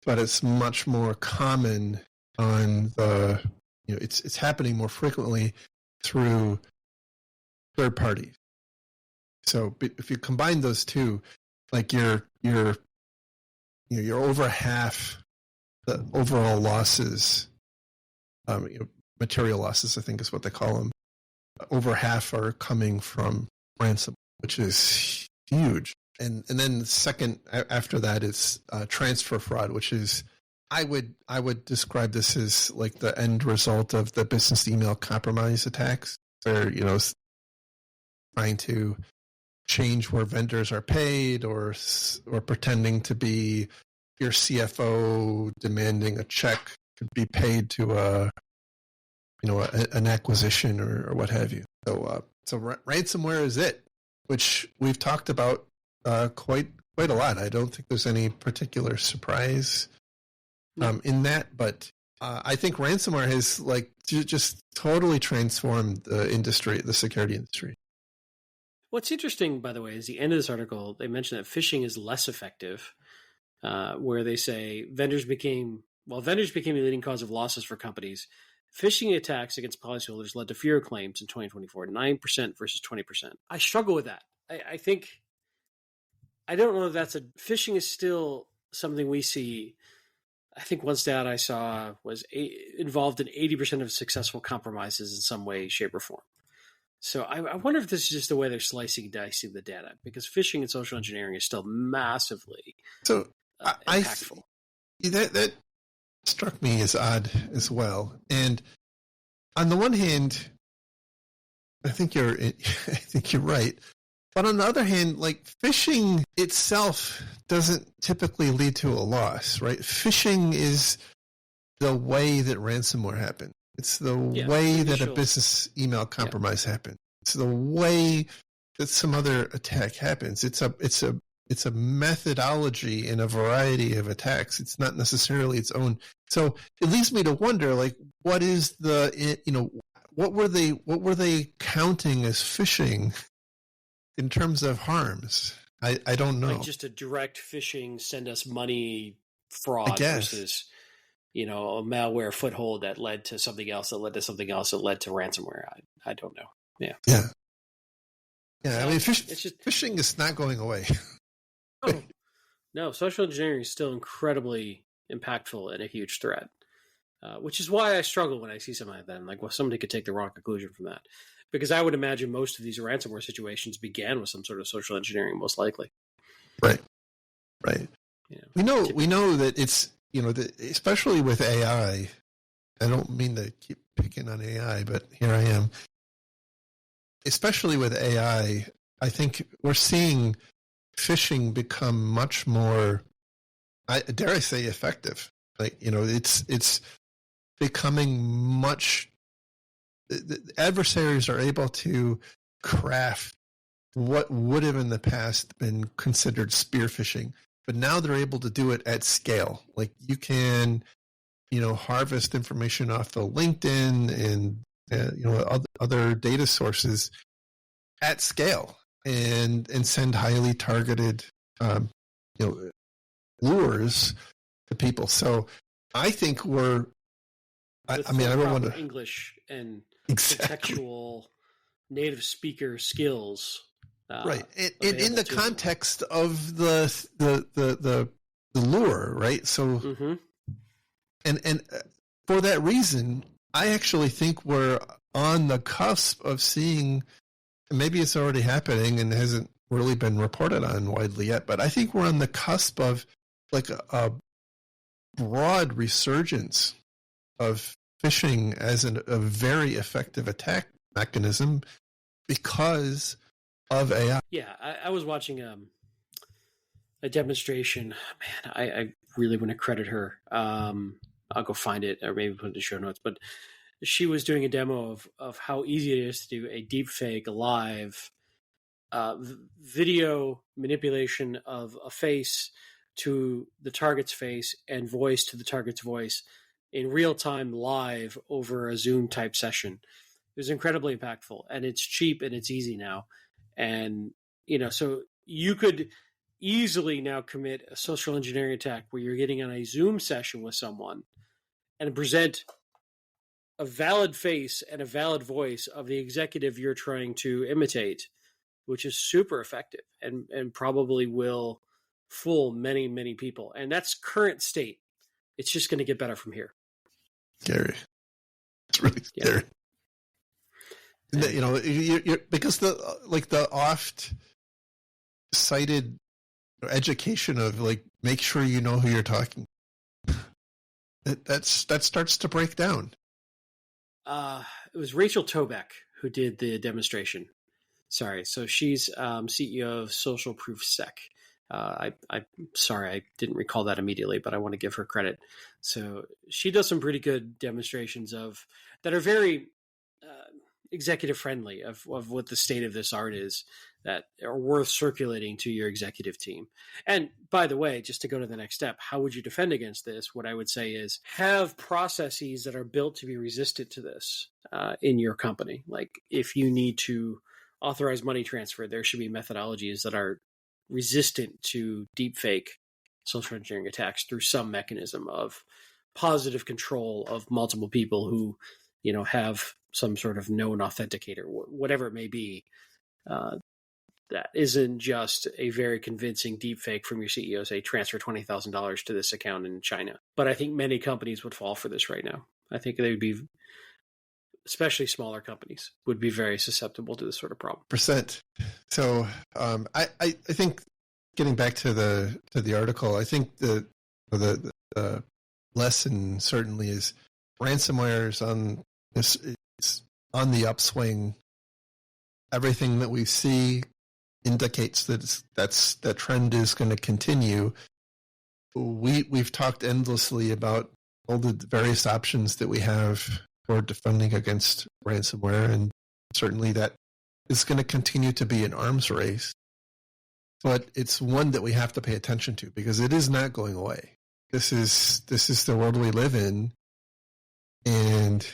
but it's much more common on the it's happening more frequently through third parties. So if you combine those two, like you're over half the overall losses, material losses, I think is what they call them. Over half are coming from ransom, which is huge. And then second after that is transfer fraud, which is I would describe this as like the end result of the business email compromise attacks, where trying to change where vendors are paid, or pretending to be your CFO demanding a check to be paid to an acquisition or what have you. So ransomware is it, which we've talked about quite a lot. I don't think there's any particular surprise in that, but I think ransomware has just totally transformed the industry, the security industry. What's interesting, by the way, is the end of this article, they mention that phishing is less effective, where they say vendors became a leading cause of losses for companies. Phishing attacks against policyholders led to fewer claims in 2024, 9% versus 20%. I struggle with that. I think, I don't know if phishing is still something we see. I think one stat I saw was involved in 80% of successful compromises in some way, shape, or form. So I wonder if this is just the way they're slicing and dicing the data, because phishing and social engineering is still massively impactful. That struck me as odd as well. And on the one hand, I think you're right. But on the other hand, phishing itself doesn't typically lead to a loss, right? Phishing is the way that ransomware happened. It's the way that a business email compromise happened. It's the way that some other attack happens. It's a methodology in a variety of attacks. It's not necessarily its own. So it leads me to wonder, what is what were they counting as phishing in terms of harms? I don't know. Just a direct phishing, send us money fraud versus a malware foothold that led to something else, that led to something else, that led to ransomware. I don't know. Yeah. I mean, phishing is not going away. No, social engineering is still incredibly impactful and a huge threat, which is why I struggle when I see something like that. Somebody could take the wrong conclusion from that, because I would imagine most of these ransomware situations began with some sort of social engineering, most likely. Right. We know that it's, especially with AI, I don't mean to keep picking on AI, but here I am. Especially with AI, I think we're seeing phishing become much more, dare I say, effective. It's becoming much. The adversaries are able to craft what would have in the past been considered spear phishing, but now they're able to do it at scale. You can, harvest information off of LinkedIn and other data sources at scale and send highly targeted lures to people. So I think we're. I don't want to English and contextual native speaker skills. Right, and in the context of the lure, right? So, and for that reason, I actually think we're on the cusp of seeing. Maybe it's already happening and hasn't really been reported on widely yet, but I think we're on the cusp of a broad resurgence of phishing as a very effective attack mechanism because of AI. Yeah, I was watching a demonstration. Man, I really want to credit her. I'll go find it or maybe put it in the show notes. But she was doing a demo of how easy it is to do a deepfake live video manipulation of a face to the target's face and voice to the target's voice in real time live over a Zoom type session. It was incredibly impactful, and it's cheap and it's easy now. And, so you could easily now commit a social engineering attack where you're getting on a Zoom session with someone and present a valid face and a valid voice of the executive you're trying to imitate, which is super effective and probably will fool many, many people. And that's current state. It's just going to get better from here. Scary. It's really scary. You're because the oft cited education of make sure you know who you're talking. That starts to break down. It was Rachel Tobeck who did the demonstration. Sorry. So she's CEO of Social Proof Sec. I'm sorry, I didn't recall that immediately, but I want to give her credit. So she does some pretty good demonstrations that are very executive friendly of what the state of this art is, that are worth circulating to your executive team. And by the way, just to go to the next step, how would you defend against this? What I would say is have processes that are built to be resistant to this in your company. Like if you need to authorize money transfer, there should be methodologies that are resistant to deepfake social engineering attacks through some mechanism of positive control of multiple people who, have some sort of known authenticator, whatever it may be. That isn't just a very convincing deepfake from your CEO say transfer $20,000 to this account in China. But I think many companies would fall for this right now. I think they would be, especially smaller companies, would be very susceptible to this sort of problem. So I think getting back to the article, I think the lesson certainly is ransomware is on the upswing. Everything that we see indicates that trend is going to continue. We've talked endlessly about all the various options that we have for defending against ransomware, and certainly that is going to continue to be an arms race. But it's one that we have to pay attention to because it is not going away. This is the world we live in, and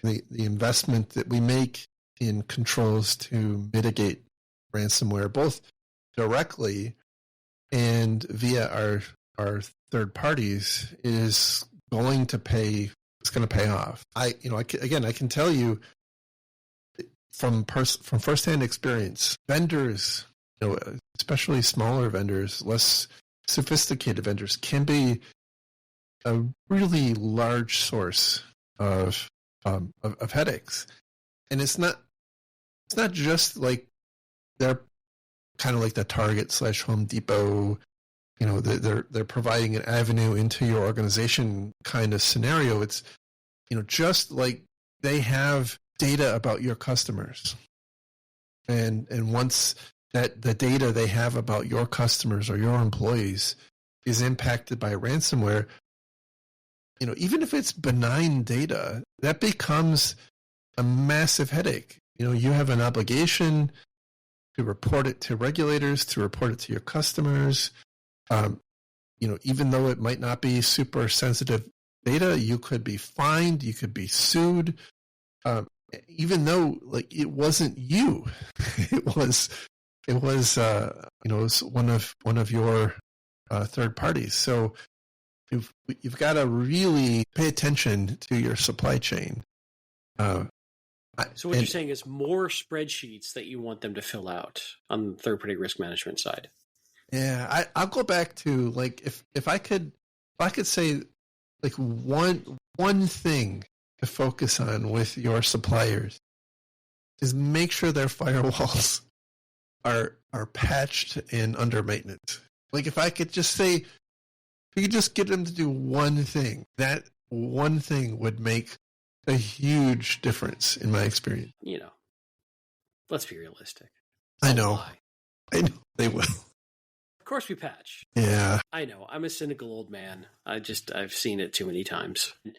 the investment that we make in controls to mitigate ransomware, both directly and via our third parties, is going to pay. It's going to pay off. I can tell you from firsthand experience, vendors, especially smaller vendors, less sophisticated vendors, can be a really large source of headaches. And it's not just like they're kind of like the Target / Home Depot, they're providing an avenue into your organization kind of scenario. It's, just like they have data about your customers. And once that the data they have about your customers or your employees is impacted by ransomware, even if it's benign data, that becomes a massive headache. You have an obligation to report it to regulators, to report it to your customers. Even though it might not be super sensitive data, you could be fined, you could be sued, even though it wasn't you. it was one of your third parties. So you've got to really pay attention to your supply chain. So what you're saying is more spreadsheets that you want them to fill out on the third-party risk management side. Yeah, I'll go back to if I could say one thing to focus on with your suppliers is make sure their firewalls are patched and under maintenance. If I could just say, if you could just get them to do one thing, that one thing would make a huge difference in my experience. Let's be realistic. I know they will. Of course we patch. Yeah. I know. I'm a cynical old man. I've seen it too many times. At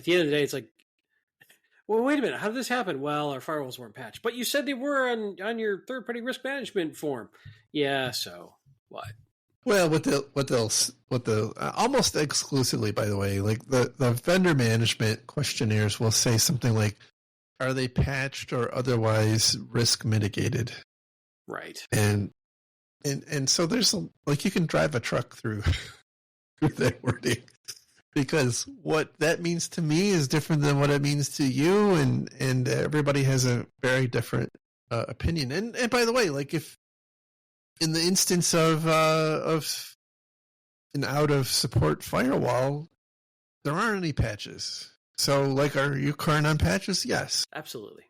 the end of the day, it's like, well, wait a minute. How did this happen? Well, our firewalls weren't patched. But you said they were on your third-party risk management form. Yeah, so what? Well, what they'll almost exclusively, by the way, the vendor management questionnaires will say something like, are they patched or otherwise risk mitigated? Right. And so there's you can drive a truck through that wording, because what that means to me is different than what it means to you, and everybody has a very different opinion. And by the way, if in the instance of an out of support firewall, there aren't any patches. So are you current on patches? Yes. Absolutely.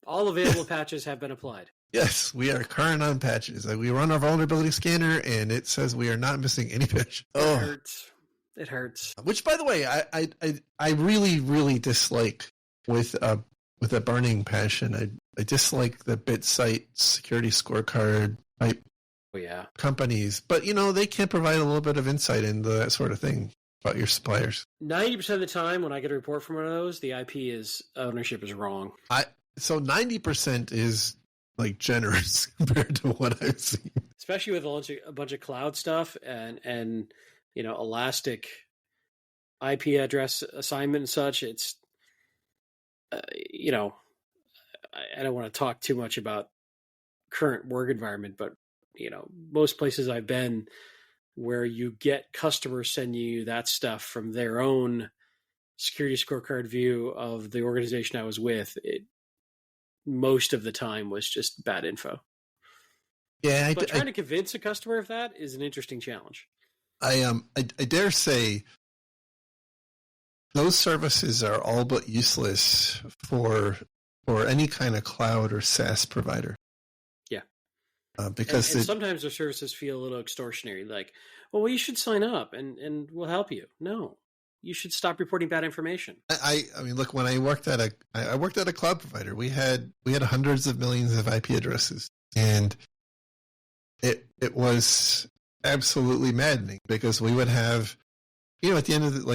All available patches have been applied. Yes, we are current on patches. We run our vulnerability scanner, and it says we are not missing any patch. It hurts. It hurts. Which, by the way, I really, really dislike with with a burning passion. I dislike the bit site security scorecard type companies, but they can provide a little bit of insight into that sort of thing about your suppliers. 90% of the time when I get a report from one of those, the IP ownership is wrong. So 90% is like generous compared to what I've seen. Especially with a bunch of cloud stuff and elastic IP address assignment and such. It's I don't want to talk too much about current work environment, but most places I've been where you get customers sending you that stuff from their own security scorecard view of the organization I was with, most of the time was just bad info. Yeah, but trying to convince a customer of that is an interesting challenge. I dare say those services are all but useless for any kind of cloud or SaaS provider. Yeah. Because and sometimes their services feel a little extortionary, like, well, you should sign up and we'll help you. No, you should stop reporting bad information. I mean, look, when I worked at a cloud provider, we had hundreds of millions of IP addresses, and it was absolutely maddening because we would have, at the end of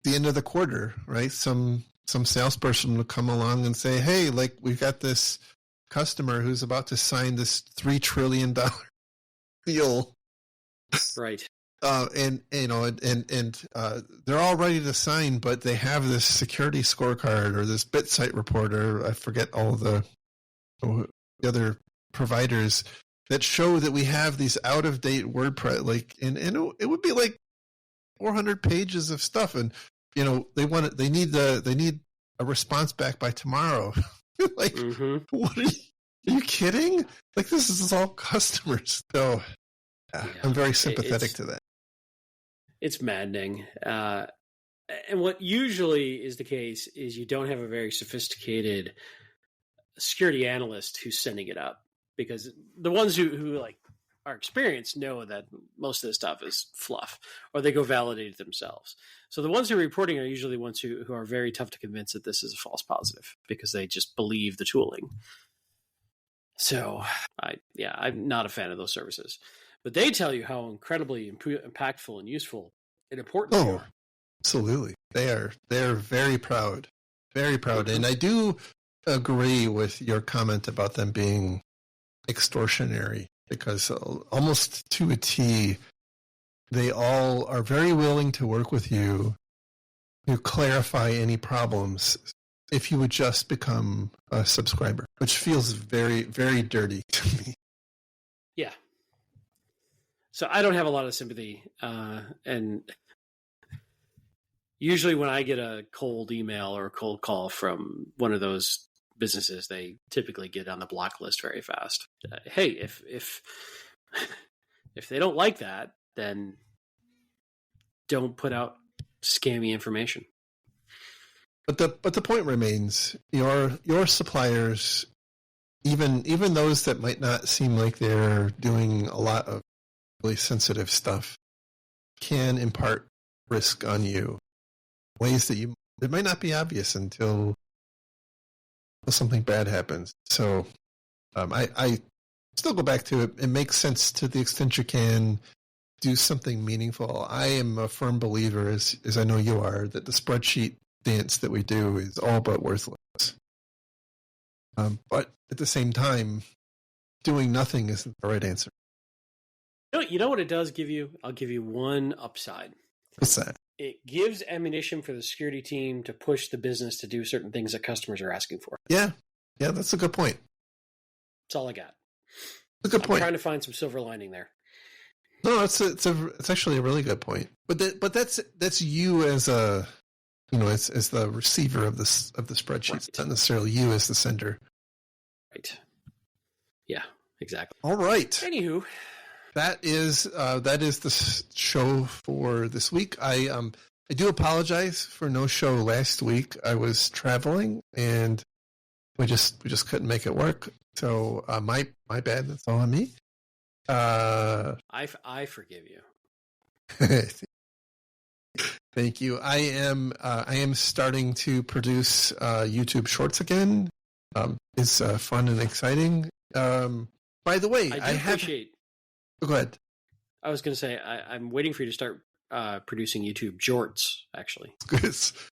the end of the quarter, right? Some salesperson would come along and say, hey, like, we've got this customer who's about to sign this $3 trillion deal. Right. And they're all ready to sign, but they have this security scorecard or this bit site report, or I forget all the other providers that show that we have these out of date WordPress, and it would be like 400 pages of stuff, and they need a response back by tomorrow. Like, what are you kidding? Like, this is all customers. So I'm very sympathetic to that. It's maddening. And what usually is the case is you don't have a very sophisticated security analyst who's sending it up, because the ones who are experienced know that most of this stuff is fluff, or they go validate it themselves. So the ones who are reporting are usually the ones who are very tough to convince that this is a false positive because they just believe the tooling. So I'm not a fan of those services, but they tell you how incredibly impactful and useful and important they are. Absolutely. They're very proud, and I do agree with your comment about them being extortionary, because almost to a T, they all are very willing to work with you to clarify any problems if you would just become a subscriber, which feels very, very dirty to me. Yeah. So I don't have a lot of sympathy. And usually when I get a cold email or a cold call from one of those businesses, they typically get on the block list very fast. Hey, if they don't like that, then don't put out scammy information. But the point remains, your suppliers, even those that might not seem like they're doing a lot of really sensitive stuff, can impart risk on you in ways that it might not be obvious until something bad happens. So I still go back to it. It makes sense to the extent you can do something meaningful. I am a firm believer, as I know you are, that the spreadsheet dance that we do is all but worthless. But at the same time, doing nothing isn't the right answer. You know what it does give you? I'll give you one upside. What's that? It gives ammunition for the security team to push the business to do certain things that customers are asking for. Yeah, that's a good point. That's all I got. That's a good point. I'm trying to find some silver lining there. No, it's actually a really good point. But that's you as a as the receiver of the spreadsheet. Right. It's not necessarily you as the sender. Right. Yeah. Exactly. All right. Anywho. That is the show for this week. I do apologize for no show last week. I was traveling and we just couldn't make it work. So my bad. That's all on me. I forgive you. Thank you. I am starting to produce YouTube Shorts again. It's fun and exciting. By the way, I appreciate. Go ahead. I was going to say I'm waiting for you to start producing YouTube Jorts. Actually,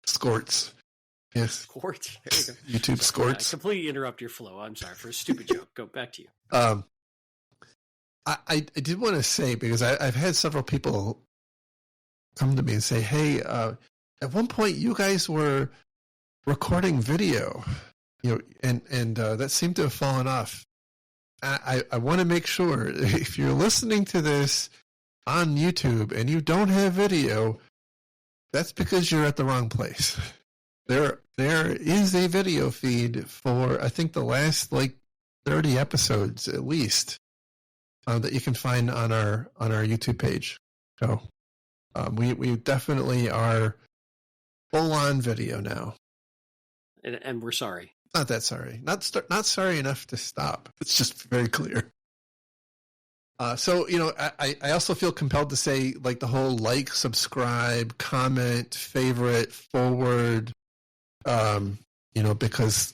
Skorts. Yes. Skorts. There you go. YouTube Skorts. I completely interrupt your flow. I'm sorry for a stupid joke. Go back to you. I did want to say, because I've had several people come to me and say, hey, at one point you guys were recording video, and that seemed to have fallen off. I want to make sure, if you're listening to this on YouTube and you don't have video, that's because you're at the wrong place. There is a video feed for, I think, the last 30 episodes at least, that you can find on our YouTube page. So we definitely are full on video now, and we're sorry. Not that sorry. Not sorry enough to stop. It's just very clear. So I also feel compelled to say, the whole subscribe, comment, favorite, forward, because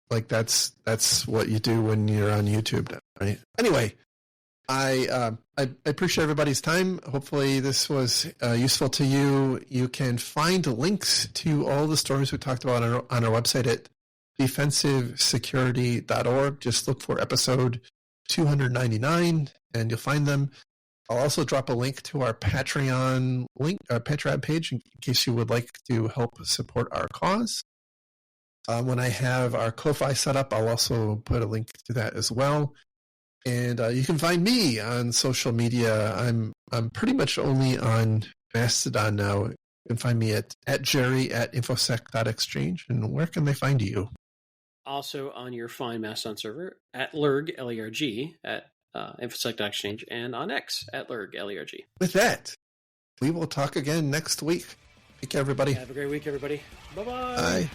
that's what you do when you're on YouTube now, right? Anyway, I appreciate everybody's time. Hopefully this was useful to you. You can find links to all the stories we talked about on our website at defensivesecurity.org. Just look for episode 299 and you'll find them. I'll also drop a link to our Patreon page in case you would like to help support our cause. When I have our Ko-Fi set up, I'll also put a link to that as well. And you can find me on social media. I'm pretty much only on Mastodon now. You can find me at jerry@infosec.exchange. And where can they find you? Also on your fine Mastodon server at lerg, L-E-R-G, at infosec.exchange, and on X at lerg, L-E-R-G. With that, we will talk again next week. Take care, everybody. Have a great week, everybody. Bye-bye. Bye.